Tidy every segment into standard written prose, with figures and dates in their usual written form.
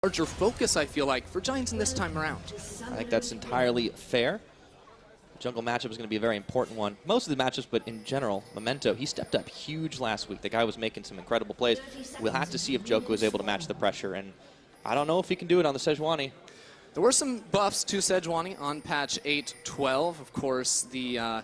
larger focus, I feel like, for Giants in this time around. I think that's entirely fair. Jungle matchup is going to be a very important one. Most of the matchups, but in general, Memento, he stepped up huge last week. The guy was making some incredible plays. We'll have to see if Joko is able to match the pressure, and I don't know if he can do it on the Sejuani. There were some buffs to Sejuani on patch 8.12. Of course, the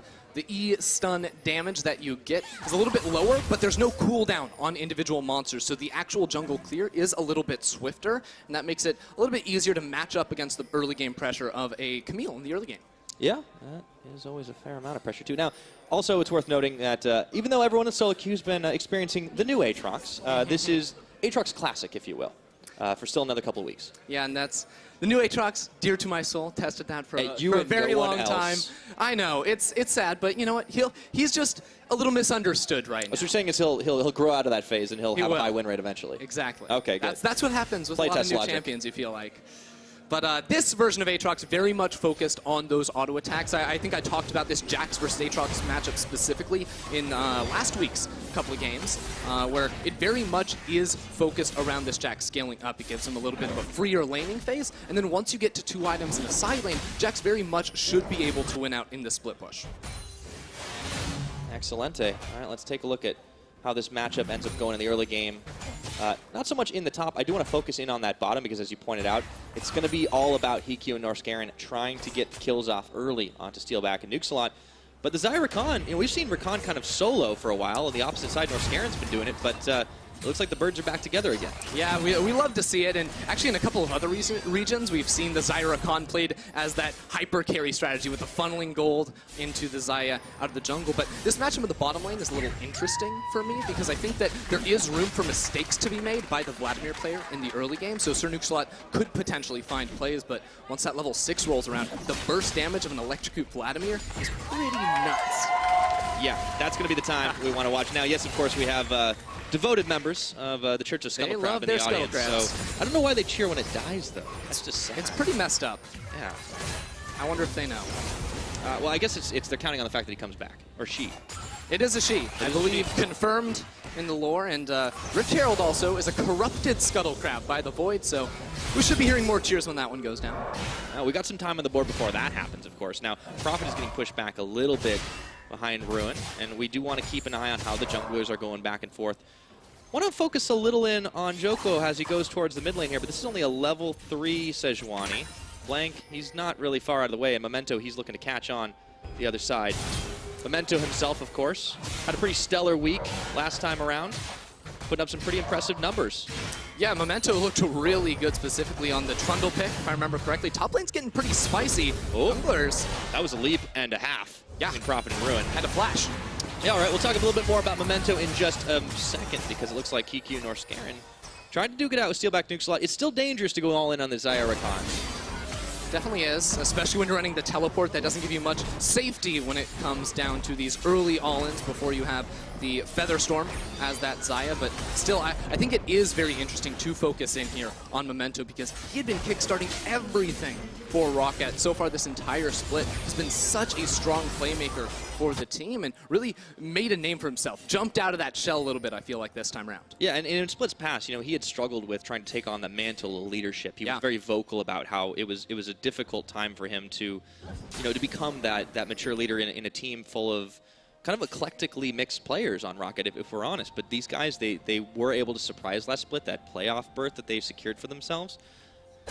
E-stun damage that you get is a little bit lower, but there's no cooldown on individual monsters, so the actual jungle clear is a little bit swifter, and that makes it a little bit easier to match up against the early game pressure of a Camille in the early game. Yeah, that is always a fair amount of pressure, too. Now, also, it's worth noting that even though everyone in solo queue's been experiencing the new Aatrox, this is Aatrox Classic, if you will, for still another couple of weeks. Yeah, and that's the new Aatrox, dear to my soul. Tested that for a very long time. I know, it's sad, but you know what? He's just a little misunderstood right now. What you're saying is he'll grow out of that phase and he'll have a high win rate eventually. Exactly. Okay, good. That's what happens with a lot of new champions, you feel like. But this version of Aatrox very much focused on those auto attacks. I think I talked about this Jax versus Aatrox matchup specifically in last week's couple of games, where it very much is focused around this Jax scaling up. It gives him a little bit of a freer laning phase, and then once you get to 2 items in a side lane, Jax very much should be able to win out in the split push. Excelente. All right, let's take a look at how this matchup ends up going in the early game. Not so much in the top. I do want to focus in on that bottom because, as you pointed out, it's going to be all about Hikyu and Norscarin trying to get kills off early onto Steelback and Nuxalot. But the Xayah Rakan, we've seen Rakan kind of solo for a while. On the opposite side, Norscarin's been doing it, but it looks like the birds are back together again. Yeah, we love to see it, and actually in a couple of other regions, we've seen the Xayah Rakan played as that hyper carry strategy with the funneling gold into the Xayah out of the jungle. But this matchup in the bottom lane is a little interesting for me because I think that there is room for mistakes to be made by the Vladimir player in the early game. So Sir Nuxalot could potentially find plays, but once that level 6 rolls around, the burst damage of an Electrocute Vladimir is pretty nuts. Yeah, that's going to be the time we want to watch. Now, yes, of course, we have devoted members of the Church of Scuttlecrab in the audience. So I don't know why they cheer when it dies, though. That's just sad. It's pretty messed up. Yeah. I wonder if they know. Well, I guess they're counting on the fact that he comes back. Or she. It is a she. I believe confirmed in the lore. And Rift Herald also is a corrupted Scuttlecrab by the Void, so we should be hearing more cheers when that one goes down. We got some time on the board before that happens, of course. Now, Prophet is getting pushed back a little bit behind Ruin, and we do want to keep an eye on how the junglers are going back and forth. Want to focus a little in on Joko as he goes towards the mid lane here, but this is only a level 3 Sejuani. Blank, he's not really far out of the way, and Memento, he's looking to catch on the other side. Memento himself, of course, had a pretty stellar week last time around, putting up some pretty impressive numbers. Yeah, Memento looked really good specifically on the Trundle pick, if I remember correctly. Top lane's getting pretty spicy. Junglers. That was a leap and a half. Yeah. Between Prophet and Ruin. Had a flash. Yeah, all right, we'll talk a little bit more about Memento in just a second because it looks like Hikyu and Norscarin tried to duke it out with Steelback Nuxalot. It's still dangerous to go all in on the Xayah Rakan. Definitely is, especially when you're running the teleport. That doesn't give you much safety when it comes down to these early all-ins before you have the Featherstorm as that Xayah. But still, I think it is very interesting to focus in here on Memento because he had been kickstarting everything for Roccat. So far this entire split has been such a strong playmaker for the team and really made a name for himself. Jumped out of that shell a little bit, I feel like, this time around. Yeah, and in splits past, he had struggled with trying to take on the mantle of leadership. He was very vocal about how it was a difficult time for him to, to become that mature leader in a team full of kind of eclectically mixed players on Roccat, if we're honest. But these guys, they were able to surprise last split, that playoff berth that they secured for themselves.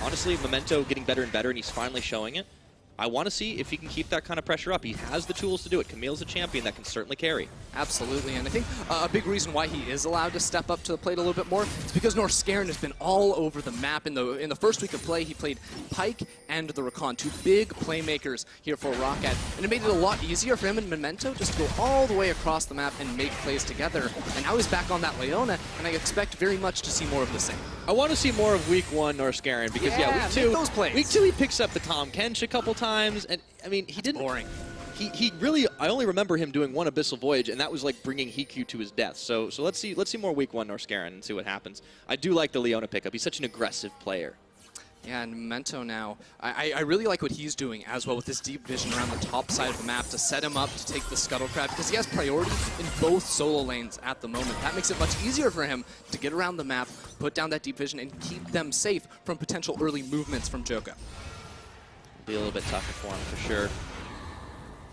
Honestly, Memento getting better and better, and he's finally showing it. I want to see if he can keep that kind of pressure up. He has the tools to do it. Camille's a champion that can certainly carry. Absolutely, and I think a big reason why he is allowed to step up to the plate a little bit more is because Norscarin has been all over the map. In the first week of play, he played Pyke and the Rakan, 2 big playmakers here for Roccat, and it made it a lot easier for him and Memento just to go all the way across the map and make plays together. And now he's back on that Leona, and I expect very much to see more of the same. I want to see more of week 1 Norscarin because week 2 he picks up the Tom Kench a couple times, and I mean he didn't. Boring. He really, I only remember him doing one Abyssal Voyage, and that was like bringing Hikyu to his death. So let's see more week 1 Norscarin and see what happens. I do like the Leona pickup. He's such an aggressive player. Yeah, and Memento now, I really like what he's doing as well with this deep vision around the top side of the map to set him up to take the Scuttle Crab, because he has priority in both solo lanes at the moment. That makes it much easier for him to get around the map, put down that deep vision, and keep them safe from potential early movements from Joko. Be a little bit tougher for him, for sure.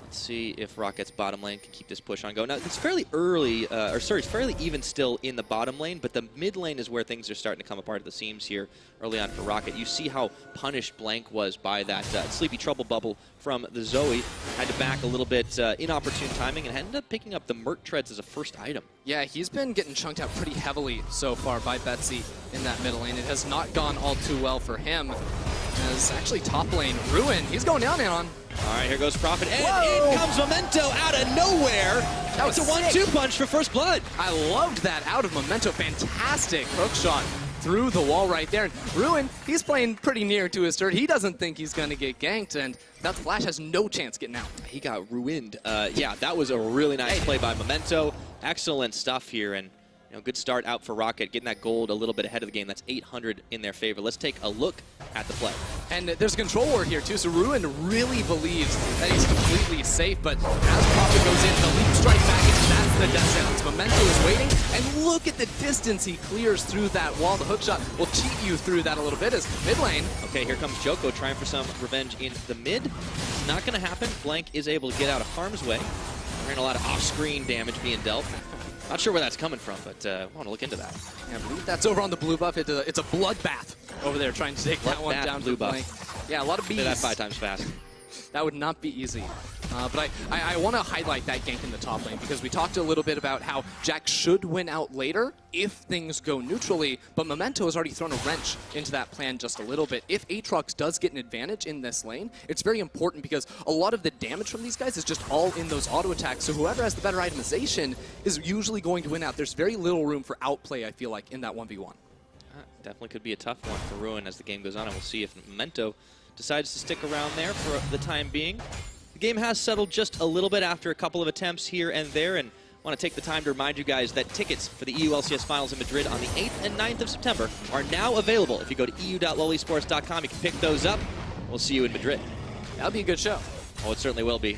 Let's see if Rocket's bottom lane can keep this push on going. Now, it's fairly early, it's fairly even still in the bottom lane, but the mid lane is where things are starting to come apart at the seams here early on for Rocket. You see how punished Blank was by that Sleepy Trouble bubble from the Zoe. Had to back a little bit inopportune timing and ended up picking up the Merc Treads as a first item. Yeah, he's been getting chunked out pretty heavily so far by Betsy in that middle lane. It has not gone all too well for him. As actually top lane, Ruin, he's going down on. All right, here goes Prophet, and in comes Memento out of nowhere. That was a 1-2 punch for first blood. I loved that out of Memento. Fantastic hook shot through the wall right there. And Ruin, he's playing pretty near to his turret. He doesn't think he's going to get ganked, and that Flash has no chance getting out. He got ruined. Yeah, that was a really nice play by Memento. Excellent stuff here, and good start out for Rocket, getting that gold a little bit ahead of the game. That's 800 in their favor. Let's take a look at the play. And there's a control ward here too, so Ruin really believes that he's completely safe, but as Prophet goes in, the leap strike back in, that's the death sentence. Memento is waiting, and look at the distance he clears through that wall. The hook shot will cheat you through that a little bit as mid lane. Okay, here comes Joko trying for some revenge in the mid. It's not going to happen. Blank is able to get out of harm's way. We're hearing a lot of off-screen damage being dealt. Not sure where that's coming from, but I want to look into that. Yeah, I believe that's over on the blue buff. It's a bloodbath over there trying to take that one down blue to Blank. Yeah, a lot of bees. Say that 5 times fast. That would not be easy. But I want to highlight that gank in the top lane because we talked a little bit about how Jack should win out later if things go neutrally, but Memento has already thrown a wrench into that plan just a little bit. If Aatrox does get an advantage in this lane, it's very important because a lot of the damage from these guys is just all in those auto attacks, so whoever has the better itemization is usually going to win out. There's very little room for outplay, I feel like, in that 1v1. Definitely could be a tough one for Ruin as the game goes on, and we'll see if Memento decides to stick around there for the time being. The game has settled just a little bit after a couple of attempts here and there, and I want to take the time to remind you guys that tickets for the EU LCS Finals in Madrid on the 8th and 9th of September are now available. If you go to eu.lollysports.com, you can pick those up. We'll see you in Madrid. That'll be a good show. Oh, it certainly will be.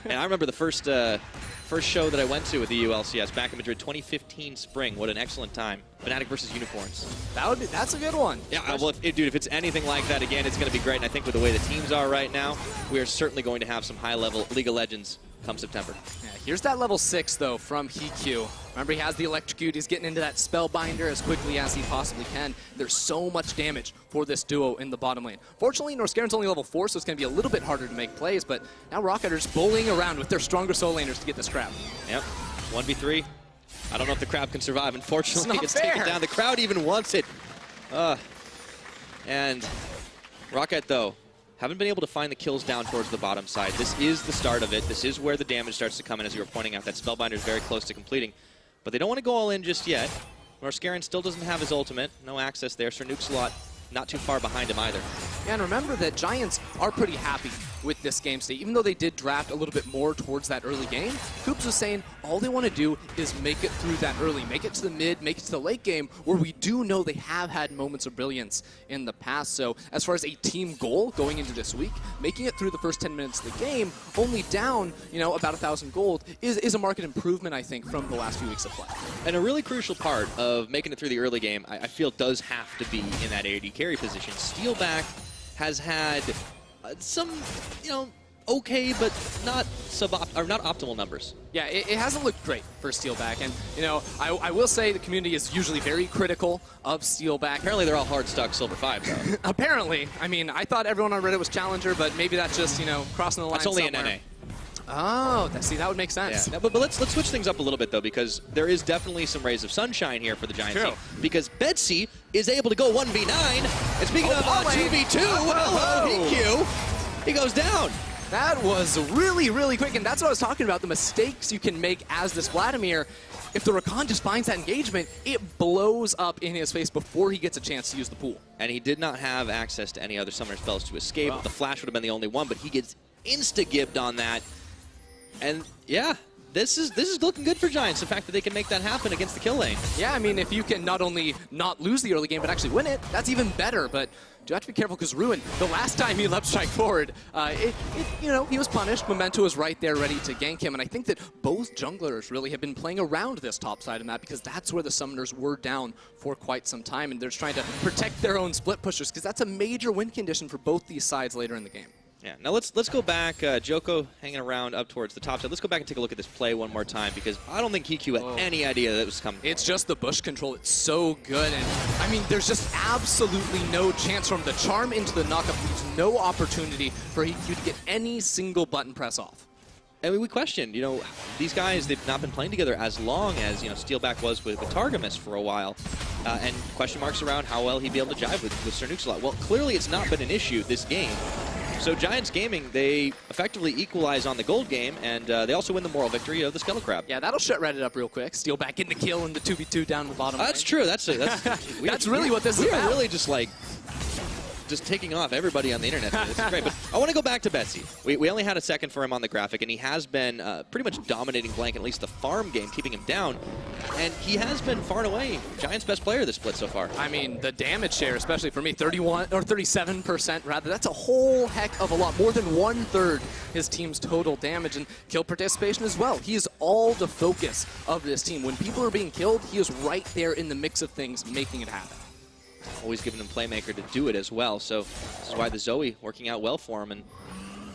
And I remember the first show that I went to with the EU LCS back in Madrid, 2015 spring. What an excellent time. Fnatic versus Unicorns. That's a good one. Yeah, well, dude, if it's anything like that again, it's going to be great. And I think with the way the teams are right now, we are certainly going to have some high-level League of Legends come September. Yeah, here's that level 6, though, from Hikyu. Remember, he has the Electrocute. He's getting into that Spellbinder as quickly as he possibly can. There's so much damage for this duo in the bottom lane. Fortunately, Norscaren's only level 4, so it's going to be a little bit harder to make plays, but now Roccat are just bullying around with their stronger solo laners to get this crab. Yep, 1v3. I don't know if the crab can survive. Unfortunately, it's taken down. The crowd even wants it. And Roccat, though, haven't been able to find the kills down towards the bottom side. This is the start of it. This is where the damage starts to come in, as you were pointing out. That Spellbinder is very close to completing. But they don't want to go all in just yet. Norscaren still doesn't have his ultimate. No access there. Sir Nukesalot not too far behind him either. Yeah, and remember that Giants are pretty happy with this game state. Even though they did draft a little bit more towards that early game, Coops was saying all they want to do is make it through that early, make it to the mid, make it to the late game, where we do know they have had moments of brilliance in the past. So as far as a team goal going into this week, making it through the first 10 minutes of the game, only down, about 1,000 gold, is a market improvement, I think, from the last few weeks of play. And a really crucial part of making it through the early game, I feel, does have to be in that AD carry position. Steelback has had some, okay, but not not optimal numbers. Yeah, it hasn't looked great for Steelback, and I will say the community is usually very critical of Steelback. Apparently, they're all hard stuck Silver 5, though. Apparently, I mean, I thought everyone on Reddit was Challenger, but maybe that's just crossing the line. It's only somewhere. an NA. Oh, see, that would make sense. Yeah. But let's switch things up a little bit, though, because there is definitely some rays of sunshine here for the Giants team. Because Betsy is able to go 1v9. And speaking of 2v2, hello, Hikyu. He goes down. That was really, really quick, and that's what I was talking about, the mistakes you can make as this Vladimir. If the Roccat just finds that engagement, it blows up in his face before he gets a chance to use the pool. And he did not have access to any other summoner spells to escape. Wow. The flash would have been the only one, but he gets insta-gibbed on that. And yeah, this is looking good for Giants, the fact that they can make that happen against the kill lane. Yeah, I mean, if you can not only not lose the early game, but actually win it, that's even better. But you have to be careful because Ruin, the last time he left strike forward, you know, he was punished. Memento was right there ready to gank him. And I think that both junglers really have been playing around this top side of the map because that's where the summoners were down for quite some time. And they're just trying to protect their own split pushers because that's a major win condition for both these sides later in the game. Yeah, now let's go back. Joko hanging around up towards the top side. Let's go back and take a look at this play one more time because I don't think Kiku had any idea that it was coming. It's just the bush control. It's so good. And I mean, there's just absolutely no chance from the charm into the knockup. There's no opportunity for Kiku to get any single button press off. I mean, we questioned, you know, these guys, they've not been playing together as long as, you know, Steelback was with Targamas for a while. And question marks around how well he'd be able to jive with Sir Nuxalot. Well, clearly it's not been an issue this game. So Giants Gaming, they effectively equalize on the gold game, and they also win the moral victory of the Skeleton Crab. Yeah, that'll shut Reddit up real quick. Steelback getting the kill in the 2v2 down the bottom. That's true. That's really what this is about. We are really just like taking off everybody on the internet. This is great. But I want to go back to Betsy. We only had a second for him on the graphic, and he has been pretty much dominating Blank, at least the farm game, keeping him down. And he has been far and away Giants' best player this split so far. I mean, the damage share, especially for me, 31 or 37% rather. That's a whole heck of a lot, more than 1/3 his team's total damage, and kill participation as well. He is all the focus of this team. When people are being killed, he is right there in the mix of things, making it happen. Always giving him Playmaker to do it as well. So this is why the Zoe working out well for him. And,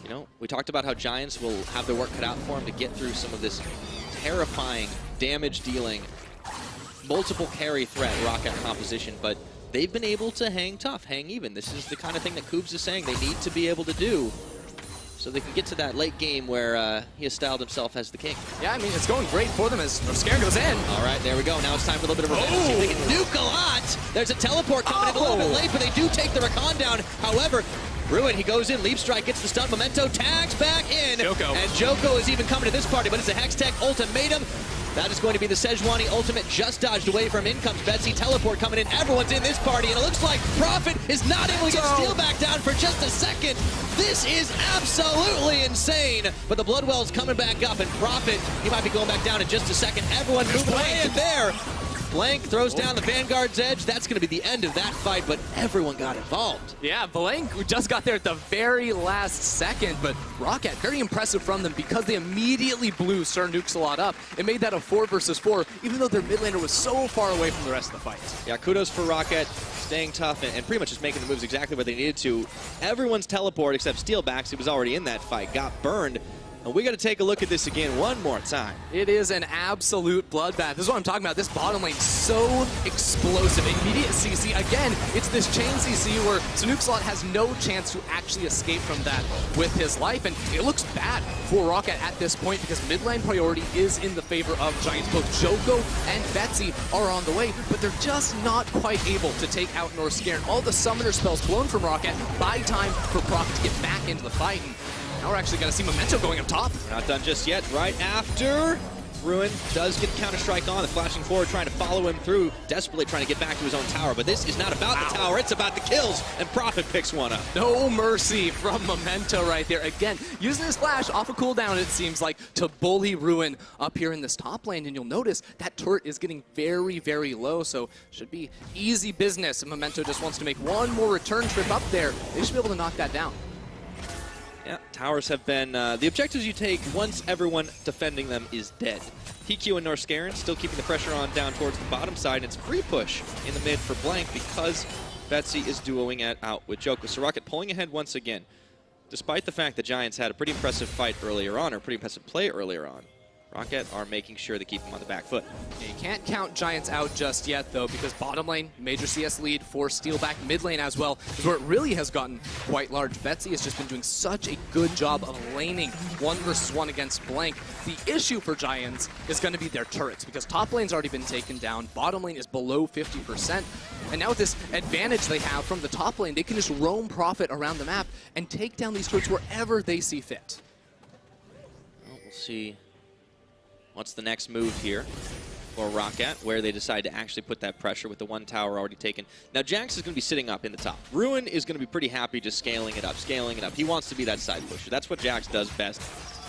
you know, we talked about how Giants will have their work cut out for him to get through some of this terrifying damage-dealing, multiple carry threat Roccat composition, but they've been able to hang tough, hang even. This is the kind of thing that Koobs is saying they need to be able to do so they can get to that late game where he has styled himself as the king. Yeah, I mean, it's going great for them as Scare goes in. All right, there we go. Now it's time for a little bit of revenge. See if they can nuke a lot. There's a teleport coming in a little bit late, but they do take the Rakan down. However, Ruin, he goes in, Leap Strike, gets the stun, Memento tags back in. Joko. And Joko is even coming to this party, but it's a Hextech ultimatum. That is going to be the Sejuani ultimate, just dodged away from in comes Betsy, teleport coming in, everyone's in this party, and it looks like Prophet is not able to get Steelback down for just a second. This is absolutely insane, but the Bloodwell's coming back up, and Prophet, he might be going back down in just a second. Everyone moving away in there. Blank throws down the Vanguard's edge. That's going to be the end of that fight, but everyone got involved. Yeah, Blank just got there at the very last second, but Roccat, very impressive from them because they immediately blew Sir Nuxalot up. It made that a 4 versus 4, even though their mid laner was so far away from the rest of the fight. Yeah, kudos for Roccat, staying tough and pretty much just making the moves exactly what they needed to. Everyone's teleport except Steelbacks, who was already in that fight, got burned. And we got to take a look at this again one more time. It is an absolute bloodbath. This is what I'm talking about. This bottom lane so explosive. Immediate CC. Again, it's this chain CC where Nuxalot has no chance to actually escape from that with his life. And it looks bad for Roccat at this point because mid lane priority is in the favor of Giants. Both Joko and Betsy are on the way, but they're just not quite able to take out Norskeren. All the summoner spells blown from Roccat buy time for Prophet to get back into the fight. And now we're actually going to see Memento going up top. We're not done just yet. Right after, Ruin does get Counter-Strike on. The flashing forward trying to follow him through, desperately trying to get back to his own tower. But this is not about the tower, it's about the kills. And Prophet picks one up. No mercy from Memento right there. Again, using his flash off a cooldown, it seems like, to bully Ruin up here in this top lane. And you'll notice that turret is getting very, very low. So should be easy business. And Memento just wants to make one more return trip up there. They should be able to knock that down. Yeah, towers have been the objectives you take once everyone defending them is dead. PQ and Norskeren still keeping the pressure on down towards the bottom side. It's free push in the mid for Blank because Betsy is duoing it out with Joko. So Roccat pulling ahead once again. Despite the fact that Giants had a pretty impressive fight earlier on, or pretty impressive play earlier on, Roccat are making sure they keep them on the back foot. You can't count Giants out just yet, though, because bottom lane, major CS lead for Steelback. Mid lane as well is where it really has gotten quite large. Betsy has just been doing such a good job of laning 1 versus 1 against Blank. The issue for Giants is going to be their turrets, because top lane's already been taken down. Bottom lane is below 50%. And now with this advantage they have from the top lane, they can just roam Prophet around the map and take down these turrets wherever they see fit. Well, we'll see what's the next move here for Roccat, where they decide to actually put that pressure with the one tower already taken. Now, Jax is going to be sitting up in the top. Ruin is going to be pretty happy just scaling it up, scaling it up. He wants to be that side pusher. That's what Jax does best.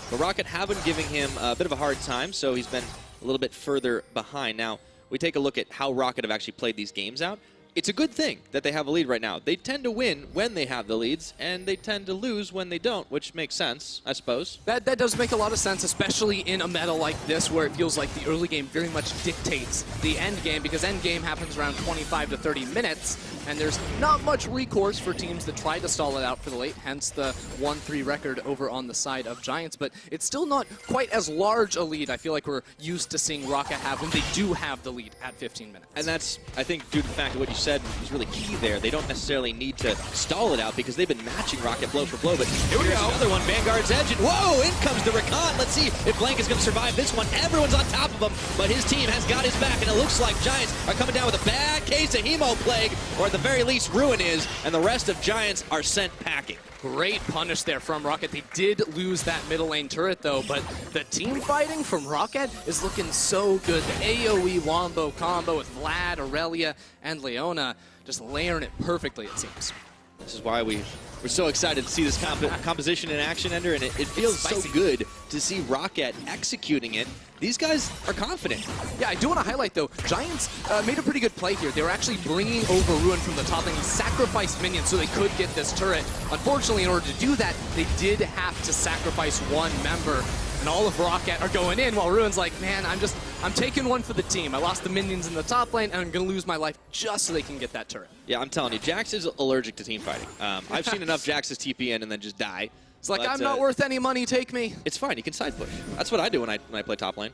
But Roccat have been giving him a bit of a hard time, so he's been a little bit further behind. Now, we take a look at how Roccat have actually played these games out. It's a good thing that they have a lead right now. They tend to win when they have the leads, and they tend to lose when they don't, which makes sense, I suppose. That does make a lot of sense, especially in a meta like this, where it feels like the early game very much dictates the end game, because end game happens around 25 to 30 minutes, and there's not much recourse for teams that try to stall it out for the late, hence the 1-3 record over on the side of Giants. But it's still not quite as large a lead I feel like we're used to seeing Roccat have when they do have the lead at 15 minutes. And that's, I think, due to the fact of what you said is really key there. They don't necessarily need to stall it out because they've been matching Roccat blow for blow. But here we go. Another one, Vanguard's edge, and whoa, in comes the Roccat. Let's see if Blank is going to survive this one. Everyone's on top of him, but his team has got his back, and it looks like Giants are coming down with a bad case of Hemo Plague, or at the very least, Ruin is, and the rest of Giants are sent packing. Great punish there from Roccat. They did lose that middle lane turret, though, but the team fighting from Roccat is looking so good. The AoE Wombo combo with Vlad, Aurelia, and Leona just layering it perfectly, it seems. This is why we're so excited to see this composition in action, Ender, and it feels so good to see Roccat executing it. These guys are confident. Yeah, I do want to highlight, though, Giants made a pretty good play here. They were actually bringing over Ruin from the top lane. He sacrificed minions so they could get this turret. Unfortunately, in order to do that, they did have to sacrifice one member. And all of Roccat are going in while Ruin's like, man, I'm taking one for the team. I lost the minions in the top lane, and I'm going to lose my life just so they can get that turret. Yeah, I'm telling you, Jax is allergic to team fighting. I've seen enough Jax's TP in and then just die. It's like, I'm not worth any money, take me. It's fine, you can side push. That's what I do when I play top lane.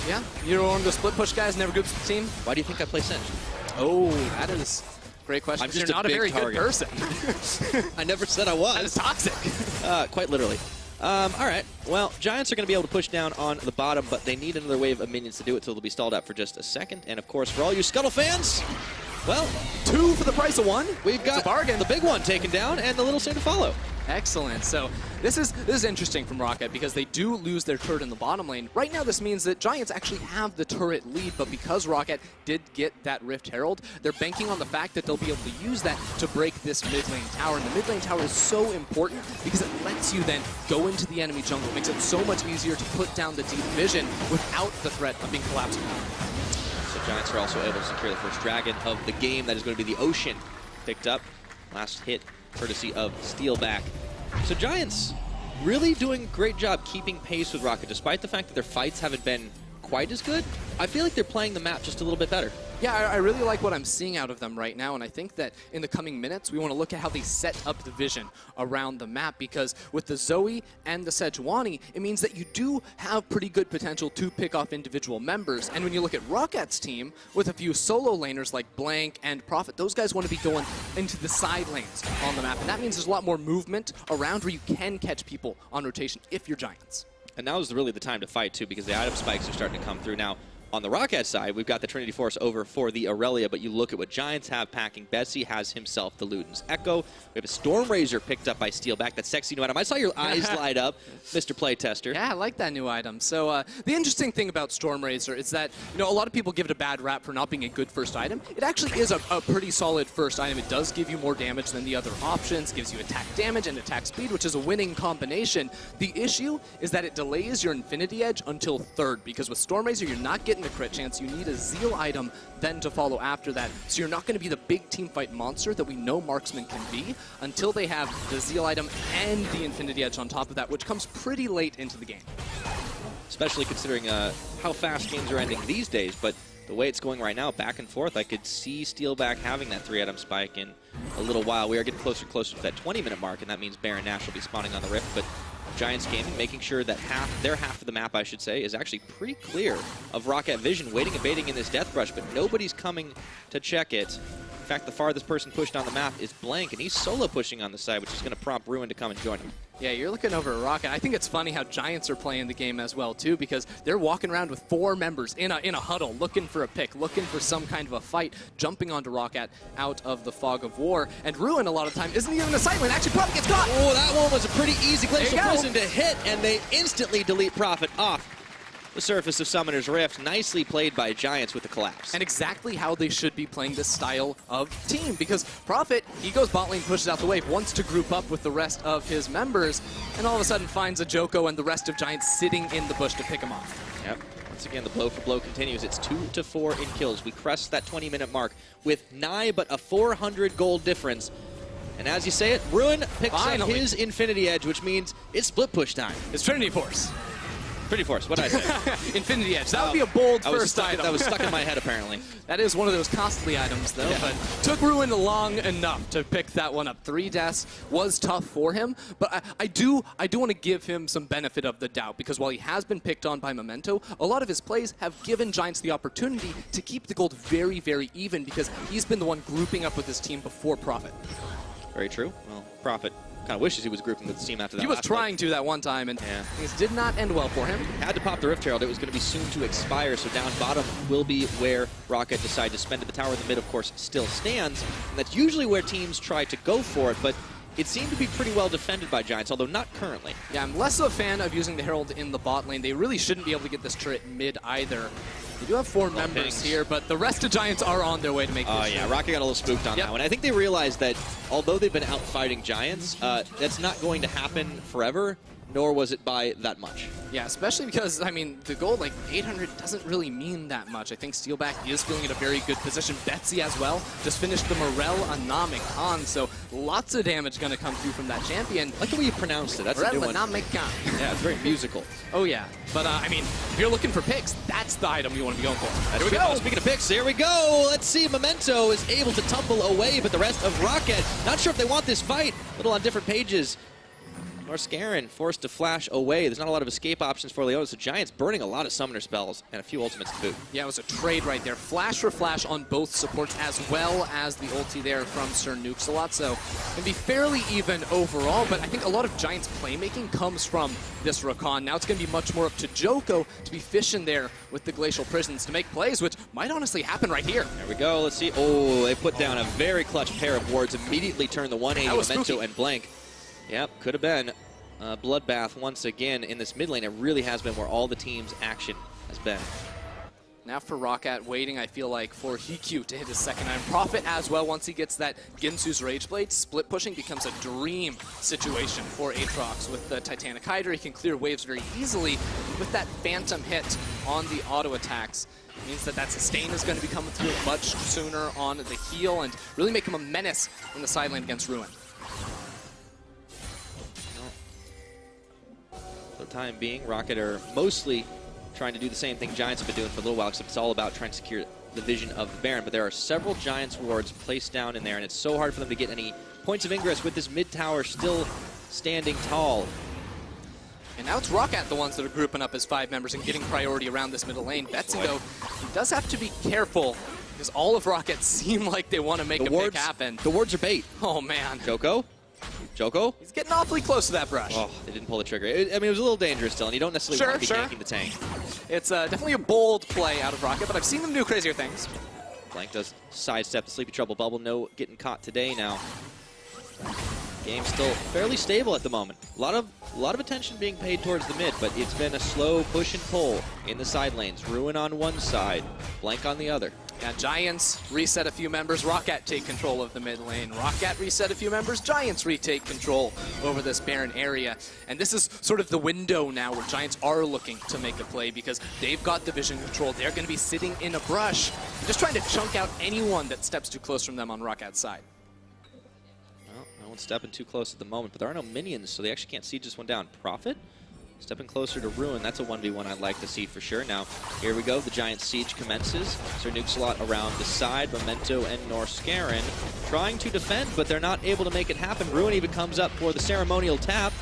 Yeah, you're one of the split push guys, never good for the team. Why do you think I play Singed? Oh, that is a great question. I'm just you're not a very target. Good person. I never said I was. That is toxic. Quite literally. All right, well, Giants are going to be able to push down on the bottom, but they need another wave of minions to do it, so they'll be stalled out for just a second. And, of course, for all you Scuttle fans, well, 2 for the price of 1. We've got a bargain. The big one taken down and the little soon to follow. Excellent. So this is interesting from Roccat because they do lose their turret in the bottom lane. Right now, this means that Giants actually have the turret lead, but because Roccat did get that Rift Herald, they're banking on the fact that they'll be able to use that to break this mid lane tower. And the mid lane tower is so important because it lets you then go into the enemy jungle. It makes it so much easier to put down the deep vision without the threat of being collapsed. So Giants are also able to secure the first dragon of the game. That is going to be the Ocean. Picked up. Last hit courtesy of Steelback. So Giants really doing a great job keeping pace with Roccat, despite the fact that their fights haven't been quite as good. I feel like they're playing the map just a little bit better. Yeah, I really like what I'm seeing out of them right now, and I think that in the coming minutes, we want to look at how they set up the vision around the map, because with the Zoe and the Sejuani, it means that you do have pretty good potential to pick off individual members. And when you look at Rockat's team, with a few solo laners like Blank and Prophet, those guys want to be going into the side lanes on the map, and that means there's a lot more movement around where you can catch people on rotation if you're Giants. And now is really the time to fight, too, because the item spikes are starting to come through. Now, on the Roccat side, we've got the Trinity Force over for the Aurelia, but you look at what Giants have packing. Bessie has himself the Luden's Echo. We have a Storm Razor picked up by Steelback. That sexy new item. I saw your eyes light up, Mr. Playtester. Yeah, I like that new item. So the interesting thing about Storm Razor is that, you know, a lot of people give it a bad rap for not being a good first item. It actually is a pretty solid first item. It does give you more damage than the other options, gives you attack damage and attack speed, which is a winning combination. The issue is that it delays your Infinity Edge until 3rd, because with Storm Razor, you're not getting the crit chance. You need a Zeal item then to follow after that. So you're not going to be the big team fight monster that we know Marksman can be until they have the Zeal item and the Infinity Edge on top of that, which comes pretty late into the game. Especially considering how fast games are ending these days, but the way it's going right now, back and forth, I could see Steelback having that 3-item spike in a little while. We are getting closer and closer to that 20-minute mark, and that means Baron Nash will be spawning on the Rift, but Giants Gaming making sure that their half of the map, I should say, is actually pretty clear of Roccat vision, waiting and baiting in this Death Rush, but nobody's coming to check it. In fact, the farthest person pushed on the map is Blank, and he's solo pushing on the side, which is going to prompt Ruin to come and join him. Yeah, you're looking over at Roccat. I think it's funny how Giants are playing the game as well, too, because they're walking around with 4 members in a huddle, looking for a pick, looking for some kind of a fight, jumping onto Roccat out of the fog of war. And Ruin, a lot of time, isn't even a sight lane. Actually, Prophet gets caught. Oh, that one was a pretty easy Glacial Prison to hit, and they instantly delete Prophet off. the surface of Summoner's Rift. Nicely played by Giants with the collapse. And exactly how they should be playing this style of team, because Prophet, he goes bot lane, pushes out the wave, wants to group up with the rest of his members, and all of a sudden finds a Joko and the rest of Giants sitting in the bush to pick him off. Yep. Once again, the blow for blow continues. It's 2-4 in kills. We crest that 20-minute mark with nigh but a 400 gold difference. And as you say it, Ruin picks up his Infinity Edge, which means it's split push time. It's Trinity Force. Trinity Force, what did I say? Infinity Edge. That would be a bold first item. That was stuck in my head, apparently. That is one of those costly items, though, but took Ruin long enough to pick that one up. 3 deaths was tough for him, but I do want to give him some benefit of the doubt, because while he has been picked on by Memento, a lot of his plays have given Giants the opportunity to keep the gold very, very even, because he's been the one grouping up with his team before Prophet. Very true. Well, Prophet kind of wishes he was grouping with the team after that. He was trying to that one time, and things did not end well for him. Had to pop the Rift Herald. It was going to be soon to expire, so down bottom will be where Roccat decided to spend it. The tower in the mid, of course, still stands, and that's usually where teams try to go for it, but it seemed to be pretty well defended by Giants, although not currently. Yeah, I'm less of a fan of using the Herald in the bot lane. They really shouldn't be able to get this turret mid either. They do have 4 members here, but the rest of Giants are on their way to make this. Oh, yeah, Roccat got a little spooked on that one. I think they realized that although they've been out fighting Giants, that's not going to happen forever, nor was it by that much. Yeah, especially because, I mean, the gold, like 800, doesn't really mean that much. I think Steelback is feeling in a very good position. Betsy as well just finished the Morel Anamic Khan, so lots of damage going to come through from that champion. Like the way you pronounced it. That's a new one. Anamic Khan. Yeah, it's very musical. Oh, yeah. But, I mean, if you're looking for picks, that's the item you want to be going for. Here we go. Speaking of picks, here we go. Let's see. Memento is able to tumble away, but the rest of Roccat, not sure if they want this fight. A little on different pages. Scarin forced to flash away. There's not a lot of escape options for Leona, so Giants burning a lot of summoner spells and a few ultimates to boot. Yeah, it was a trade right there. Flash for flash on both supports, as well as the ulti there from Sir Nukesalot. So it can be fairly even overall, but I think a lot of Giants playmaking comes from this Roccat. Now it's going to be much more up to Joko to be fishing there with the Glacial Prisons to make plays, which might honestly happen right here. There we go. Let's see. Oh, they put down a very clutch pair of wards, immediately turned the 180 Memento and Blank. Yep, could have been a bloodbath once again in this mid lane. It really has been where all the team's action has been. Now for Roccat, waiting, I feel like, for Hikyu to hit his second item. Prophet as well, once he gets that Ginsu's Rage Blade, split pushing becomes a dream situation for Aatrox. With the Titanic Hydra, he can clear waves very easily. With that Phantom hit on the auto attacks, it means that sustain is going to be coming through much sooner on the heal and really make him a menace in the side lane against Ruin. For the time being, Roccat are mostly trying to do the same thing Giants have been doing for a little while, except it's all about trying to secure the vision of the Baron. But there are several Giants wards placed down in there, and it's so hard for them to get any points of ingress with this mid tower still standing tall. And now it's Roccat, the ones that are grouping up as 5 members and getting priority around this middle lane. Betsy, though, he does have to be careful, because all of Roccat seem like they want to make a pick happen. The wards are bait. Oh, man. Joko? He's getting awfully close to that brush. Oh, they didn't pull the trigger. I mean, it was a little dangerous still, and you don't necessarily want to be ganking the tank. It's definitely a bold play out of Roccat, but I've seen them do crazier things. Blank does sidestep the Sleepy Trouble Bubble. No getting caught today now. Game's still fairly stable at the moment. A lot of attention being paid towards the mid, but it's been a slow push and pull in the side lanes. Ruin on one side, Blank on the other. Yeah, Giants reset a few members, Roccat take control of the mid lane. Roccat reset a few members, Giants retake control over this Baron area. And this is sort of the window now where Giants are looking to make a play, because they've got the vision control. They're going to be sitting in a brush, just trying to chunk out anyone that steps too close from them on Rockat's side. Well, no one's stepping too close at the moment, but there are no minions, so they actually can't siege this one down. Prophet stepping closer to Ruin. That's a 1v1 I'd like to see for sure. Now, here we go. The Giant siege commences. Sir Nukesalot around the side. Memento and Scarin trying to defend, but they're not able to make it happen. Ruin even comes up for the ceremonial tap.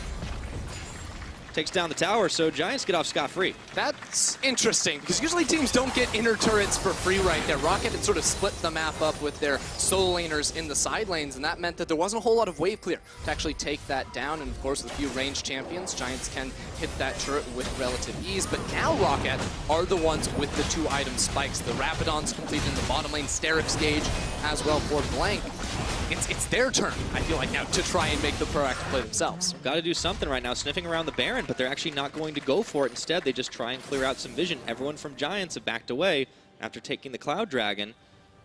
Takes down the tower, so Giants get off scot-free. That's interesting, because usually teams don't get inner turrets for free right there. Roccat had sort of split the map up with their solo laners in the side lanes, and that meant that there wasn't a whole lot of wave clear to actually take that down. And of course, with a few ranged champions, Giants can hit that turret with relative ease. But now Roccat are the ones with the 2-item spikes. The Rapidon's completed in the bottom lane, Steric's Gauge as well for Blank. it's their turn, I feel like, now to try and make the proactive play themselves. Got to do something right now, sniffing around the Baron, but they're actually not going to go for it. Instead, they just try and clear out some vision. Everyone from Giants have backed away after taking the Cloud Dragon.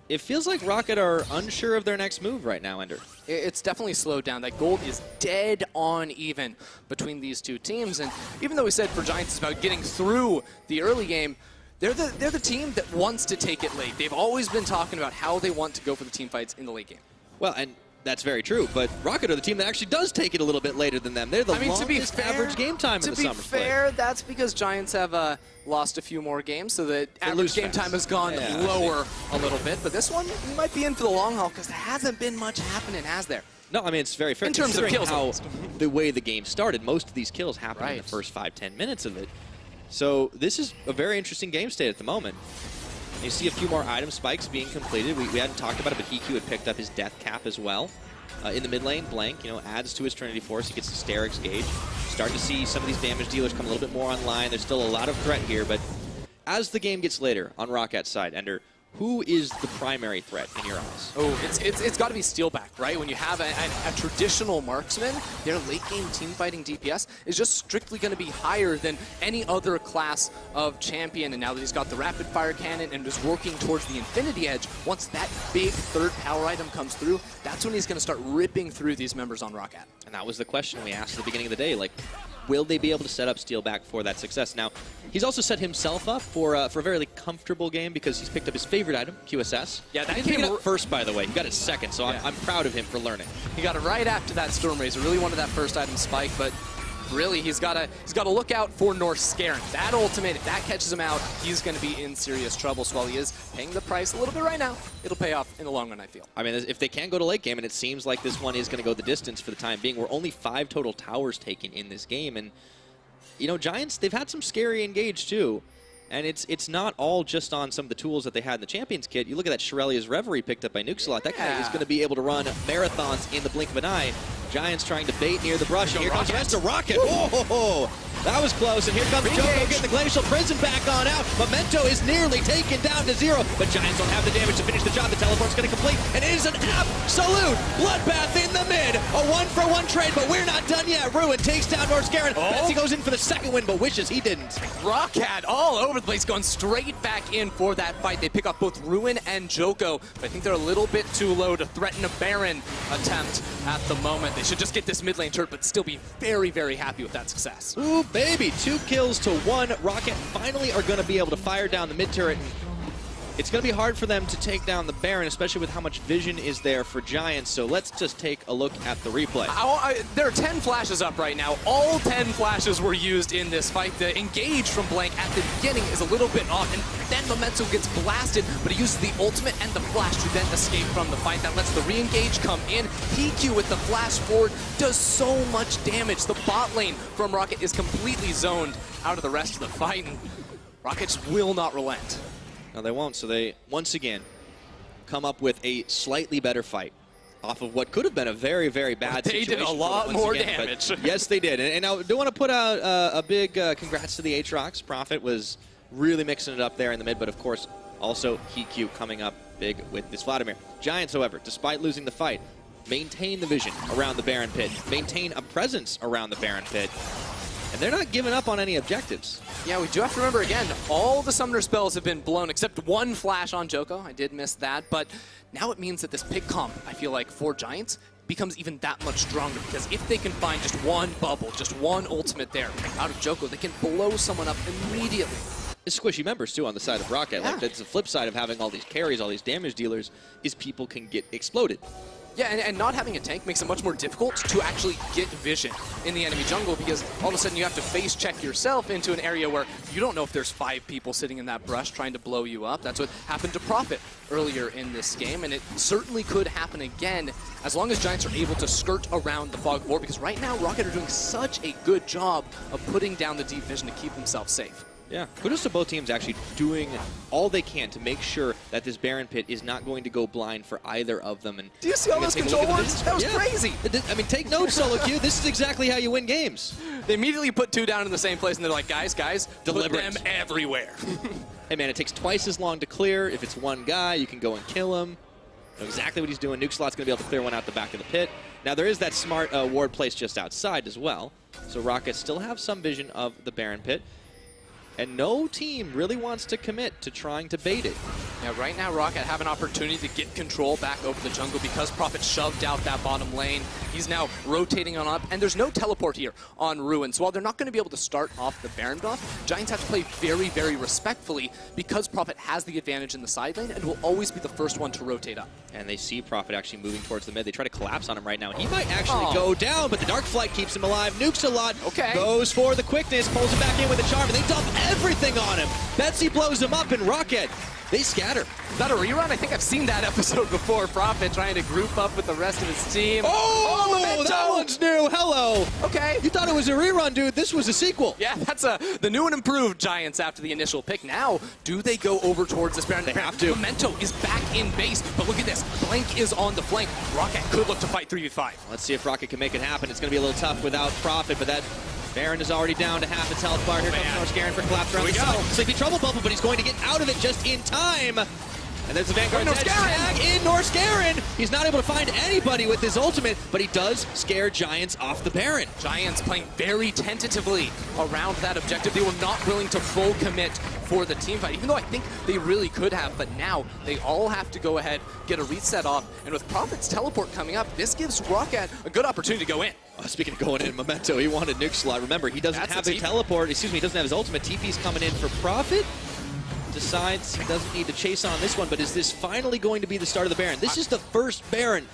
It feels like Roccat are unsure of their next move right now, Ender. It's definitely slowed down. That gold is dead on even between these two teams. And even though we said for Giants it's about getting through the early game, they're the team that wants to take it late. They've always been talking about how they want to go for the team fights in the late game. Well, and that's very true, but Roccat are the team that actually does take it a little bit later than them. They're the longest average game time in the summer. To be fair, that's because Giants have lost a few more games, so the average game time has gone lower a little bit. But this one, we might be in for the long haul because there hasn't been much happening, has there? No, I mean, it's very fair. In terms of kills, how the way the game started, most of these kills happen in the first 5-10 minutes of it. So this is a very interesting game state at the moment. You see a few more item spikes being completed. We hadn't talked about it, but Hiku had picked up his death cap as well. In the mid lane, Blank, adds to his Trinity Force. He gets the Sterix gauge. Starting to see some of these damage dealers come a little bit more online. There's still a lot of threat here, but as the game gets later on Rockat's side, Ender, who is the primary threat in your eyes? Oh, it's got to be Steelback, right? When you have a traditional marksman, their late game team fighting DPS is just strictly going to be higher than any other class of champion. And now that he's got the rapid fire cannon and is working towards the Infinity Edge, once that big third power item comes through, that's when he's going to start ripping through these members on Roccat. And that was the question we asked at the beginning of the day, like, will they be able to set up Steelback for that success? Now, he's also set himself up for a very comfortable game because he's picked up his favorite item, QSS. Yeah, that came up first, by the way. He got it second, so I'm proud of him for learning. He got it right after that Storm Razor. Really wanted that first item spike, but really he's got to look out for North Scaring. That ultimate, if that catches him out, he's going to be in serious trouble. So while he is paying the price a little bit right now, it'll pay off in the long run, I feel. I mean, if they can go to late game, and it seems like this one is going to go the distance for the time being, we're only 5 total towers taken in this game, and Giants, they've had some scary engage too. And it's not all just on some of the tools that they had in the Champions kit. You look at that Shirelia's Reverie picked up by Nuxalot. That guy is going to be able to run marathons in the blink of an eye. Giants trying to bait near the brush. And here comes Mr. Roccat. Oh, that was close. And here comes Joko getting the Glacial Prison back on out. Memento is nearly taken down to 0. But Giants don't have the damage to finish the job. The teleport's going to complete. And it is an absolute bloodbath in the mid. A 1-for-1 trade, but we're not done yet. Ruin takes down North Scaring. Betsy goes in for the second win, but wishes he didn't. Roccat all over the place, going straight back in for that fight. They pick up both Ruin and Joko, but I think they're a little bit too low to threaten a Baron attempt at the moment. They should just get this mid lane turret, but still be very, very happy with that success. Ooh, baby, 2 kills to 1. Roccat finally are going to be able to fire down the mid turret. It's going to be hard for them to take down the Baron, especially with how much vision is there for Giants. So let's just take a look at the replay. There are 10 flashes up right now. All 10 flashes were used in this fight. The engage from Blank at the beginning is a little bit off, and then Memento gets blasted, but he uses the ultimate and the flash to then escape from the fight. That lets the re-engage come in. PQ with the flash forward does so much damage. The bot lane from Roccat is completely zoned out of the rest of the fight, and Roccat just will not relent. No, they won't. So they, once again, come up with a slightly better fight off of what could have been a very, very bad situation. They did a lot more damage. Yes, they did. And I do want to put out a big congrats to the Aatrox. Prophet was really mixing it up there in the mid, but of course, also Hiku coming up big with this Vladimir. Giants, however, despite losing the fight, maintain the vision around the Baron Pit, maintain a presence around the Baron Pit, and they're not giving up on any objectives. Yeah, we do have to remember, again, all the summoner spells have been blown except one flash on Joko. I did miss that, but now it means that this pick comp, I feel like, for Giants becomes even that much stronger, because if they can find just one bubble, just one ultimate there out of Joko, they can blow someone up immediately. It's squishy members, too, on the side of Roccat. Yeah. Like, that's the flip side of having all these carries, all these damage dealers, is people can get exploded. Yeah, and not having a tank makes it much more difficult to actually get vision in the enemy jungle, because all of a sudden you have to face check yourself into an area where you don't know if there's 5 people sitting in that brush trying to blow you up. That's what happened to Prophet earlier in this game, and it certainly could happen again as long as Giants are able to skirt around the fog of war, because right now Roccat are doing such a good job of putting down the deep vision to keep themselves safe. Yeah, kudos to both teams actually doing all they can to make sure that this Baron Pit is not going to go blind for either of them. And do you see all those control wards? That was crazy. I mean, take notes, Solo Q. This is exactly how you win games. They immediately put 2 down in the same place, and they're like, guys, put them everywhere. Hey, man, it takes twice as long to clear. If it's one guy, you can go and kill him. Know exactly what he's doing. Nukeslot's going to be able to clear one out the back of the pit. Now, there is that smart ward placed just outside as well. So Roccat still have some vision of the Baron pit. And no team really wants to commit to trying to bait it. Yeah, right now Roccat have an opportunity to get control back over the jungle because Prophet shoved out that bottom lane. He's now rotating on up, and there's no teleport here on Ruin. So while they're not going to be able to start off the Baron buff, Giants have to play very, very respectfully because Prophet has the advantage in the side lane and will always be the first one to rotate up. And they see Prophet actually moving towards the mid. They try to collapse on him right now. He might actually go down, but the Dark Flight keeps him alive. Nukes a lot. Okay. Goes for the quickness, pulls him back in with a charm, and they dump everything on him. Betsy blows him up, and Roccat, they scatter. Is that a rerun? I think I've seen that episode before. Prophet trying to group up with the rest of his team. Oh, that one's new. Hello. Okay. You thought it was a rerun, dude. This was a sequel. Yeah, that's the new and improved Giants after the initial pick. Now, do they go over towards this Baron? They have to. Memento is back in base, but look at this. Blank is on the flank. Roccat could look to fight 3v5. Let's see if Roccat can make it happen. It's going to be a little tough without Prophet, but that Baron is already down to half its health bar. Here comes Norscarin for collapse around the side. Sleepy Trouble Bubble, but he's going to get out of it just in time. And there's the Vanguard tag in Norscarin. He's not able to find anybody with his ultimate, but he does scare Giants off the Baron. Giants playing very tentatively around that objective. They were not willing to full commit for the team fight, even though I think they really could have. But now they all have to go ahead, get a reset off. And with Prophet's teleport coming up, this gives Roccat a good opportunity to go in. Speaking of going in, Memento, he wanted Nukeslot. Remember, he doesn't have a teleport. Excuse me, he doesn't have his ultimate. TP's coming in for Prophet. Decides he doesn't need to chase on this one, but is this finally going to be the start of the Baron? This is the first Baron.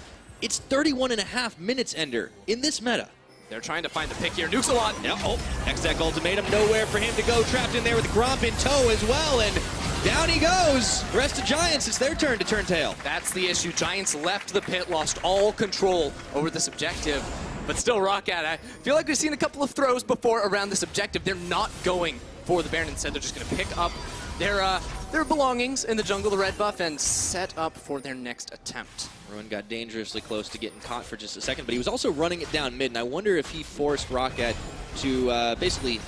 It's 31.5 minutes, Ender, in this meta. They're trying to find the pick here. Nukes a lot. Yeah, next deck ultimatum, nowhere for him to go. Trapped in there with Gromp in tow as well, and down he goes. The rest of Giants, it's their turn to turn tail. That's the issue. Giants left the pit, lost all control over this objective. But still, Roccat, I feel like we've seen a couple of throws before around this objective. They're not going for the Baron. Instead, they're just going to pick up their belongings in the jungle, the red buff, and set up for their next attempt. Ruin got dangerously close to getting caught for just a second, but he was also running it down mid, and I wonder if he forced Roccat to basically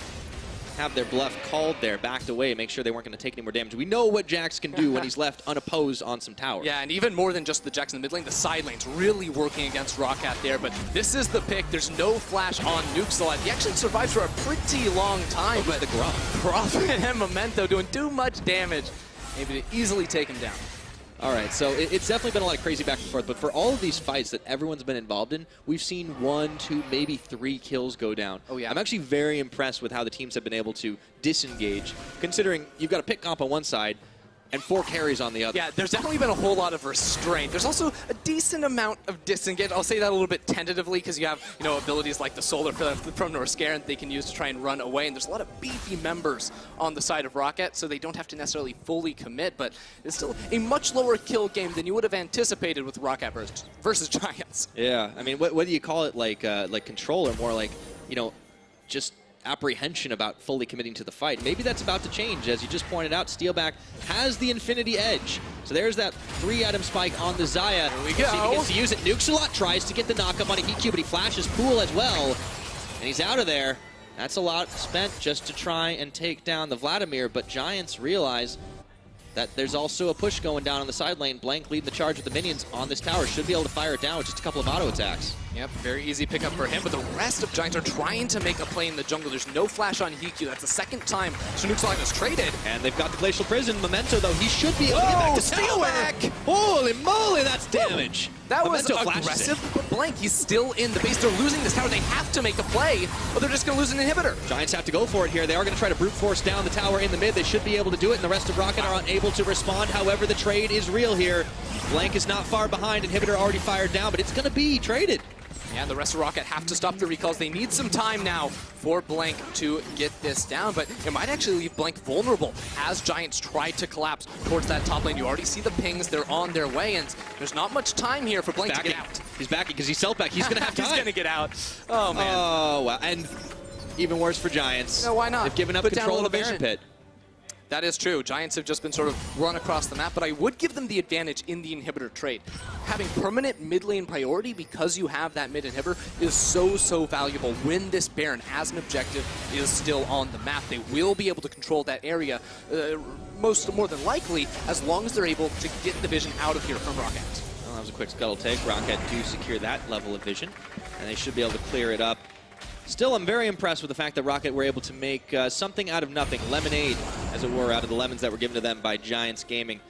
have their bluff called there, backed away, make sure they weren't going to take any more damage. We know what Jax can do when he's left unopposed on some towers. Yeah, and even more than just the Jax in the mid lane, the side lane's really working against Roccat there, but this is the pick. There's no flash on Nukeslot. He actually survives for a pretty long time, but the Prophet and Memento doing too much damage, maybe to easily take him down. All right, so it's definitely been a lot of crazy back and forth, but for all of these fights that everyone's been involved in, we've seen 1, 2, maybe 3 kills go down. Oh, yeah. I'm actually very impressed with how the teams have been able to disengage, considering you've got a pick comp on one side and 4 carries on the other. Yeah, there's definitely been a whole lot of restraint. There's also a decent amount of disengage. I'll say that a little bit tentatively because you have, abilities like the Solar from Norscarin they can use to try and run away, and there's a lot of beefy members on the side of Roccat, so they don't have to necessarily fully commit, but it's still a much lower kill game than you would have anticipated with Roccat versus Giants. Yeah, I mean, what do you call it, like control, or more like, just apprehension about fully committing to the fight? Maybe that's about to change. As you just pointed out, Steelback has the Infinity Edge. So there's that 3-item spike on the Xayah. Here we go. See if he gets to use it. Nukeslot tries to get the knockup on a EQ, but he flashes Pool as well. And he's out of there. That's a lot spent just to try and take down the Vladimir, but Giants realize that there's also a push going down on the side lane. Blank leading the charge with the minions on this tower. Should be able to fire it down with just a couple of auto attacks. Yep, very easy pickup for him, but the rest of Giants are trying to make a play in the jungle. There's no flash on Hiku. That's the second time Nukeslot was traded. And they've got the Glacial Prison. Memento, though, he should be able to get back to Steelback! Holy moly, that's damage. That Memento was aggressive, but Blank, he's still in the base. They're losing this tower. They have to make a play, or they're just going to lose an inhibitor. Giants have to go for it here. They are going to try to brute force down the tower in the mid. They should be able to do it, and the rest of Roccat are unable to respond. However, the trade is real here. Blank is not far behind. Inhibitor already fired down, but it's going to be traded. Yeah, the rest of Roccat have to stop the recalls. They need some time now for Blank to get this down, but it might actually leave Blank vulnerable as Giants try to collapse towards that top lane. You already see the pings. They're on their way, and there's not much time here for Blank to get out. He's backing because he's self-back. He's going to have time. He's going to get out. Oh, man. Oh, wow. And even worse for Giants. No, why not? They've given up control of the Baron pit. That is true. Giants have just been sort of run across the map, but I would give them the advantage in the inhibitor trade. Having permanent mid lane priority because you have that mid inhibitor is so valuable when this Baron as an objective is still on the map. They will be able to control that area more than likely as long as they're able to get the vision out of here from Roccat. Well, quick scuttle take. Roccat do secure that level of vision, and they should be able to clear it up. Still, I'm very impressed with the fact that Roccat were able to make something out of nothing, lemonade, as it were, out of the lemons that were given to them by Giants Gaming.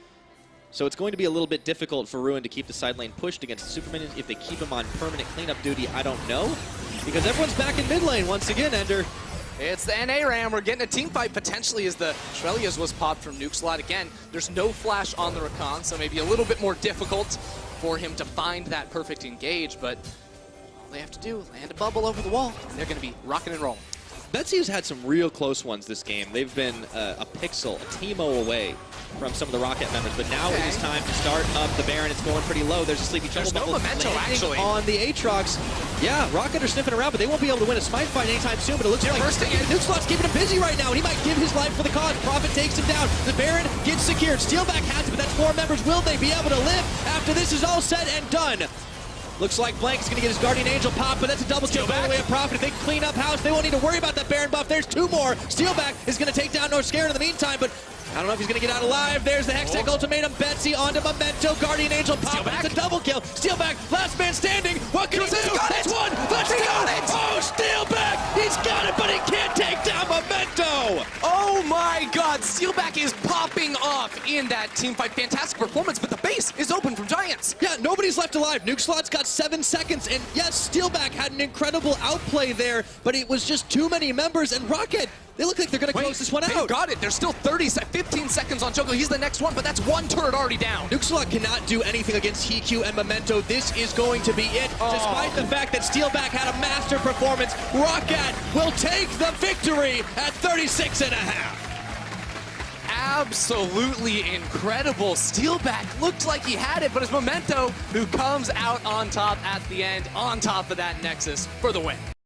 So it's going to be a little bit difficult for Ruin to keep the side lane pushed against the Super Minions. If they keep him on permanent cleanup duty, I don't know, because everyone's back in mid lane once again, Ender. It's the NA Ram. We're getting a team fight potentially as the Shrelias was popped from Nuke Slot. Again, there's no flash on the Roccat, so maybe a little bit more difficult for him to find that perfect engage, but all they have to do is land a bubble over the wall, and they're going to be rocking and rolling. Betsy's had some real close ones this game. They've been a pixel, a Teemo away from some of the Roccat members, but now it is time to start up the Baron. It's going pretty low. There's a Sleepy Jungle There's no memento, actually. On the Aatrox. Yeah, Roccat are sniffing around, but they won't be able to win a smite fight anytime soon, but it looks like Nuke Slot's keeping him busy right now, and he might give his life for the cause. Prophet takes him down. The Baron gets secured. Steelback has it, but that's 4 members. Will they be able to live after this is all said and done? Looks like Blank's going to get his Guardian Angel pop, but that's a double kill all the way at Prophet. If they clean up house, they won't need to worry about that Baron buff. There's 2 more. Steelback is going to take down North Scare in the meantime, but I don't know if he's going to get out alive. There's the Hextech Ultimatum. Betsy onto Memento. Guardian Angel pop. It's a double kill. Steelback, last man standing. What can he do? That's 1. Let's go. Oh, Steelback. He's got it, but he can't take down Memento. Oh my God. Steelback is popping off in that team fight. Fantastic performance, but the base is open from Giants. Yeah, nobody's left alive. Nuke Slot's got 7 seconds, and yes, Steelback had an incredible outplay there, but it was just too many members, and Roccat, they look like they're going to close this one out. Got it. There's still 15 seconds on Choco. He's the next one, but that's 1 turret already down. Nuke Slot cannot do anything against HQ and Memento. This is going to be it. Despite the fact that Steelback had a master performance, Roccat will take the victory at 36.5. Absolutely incredible. Steelback looked like he had it, but it's Memento who comes out on top at the end, on top of that Nexus for the win.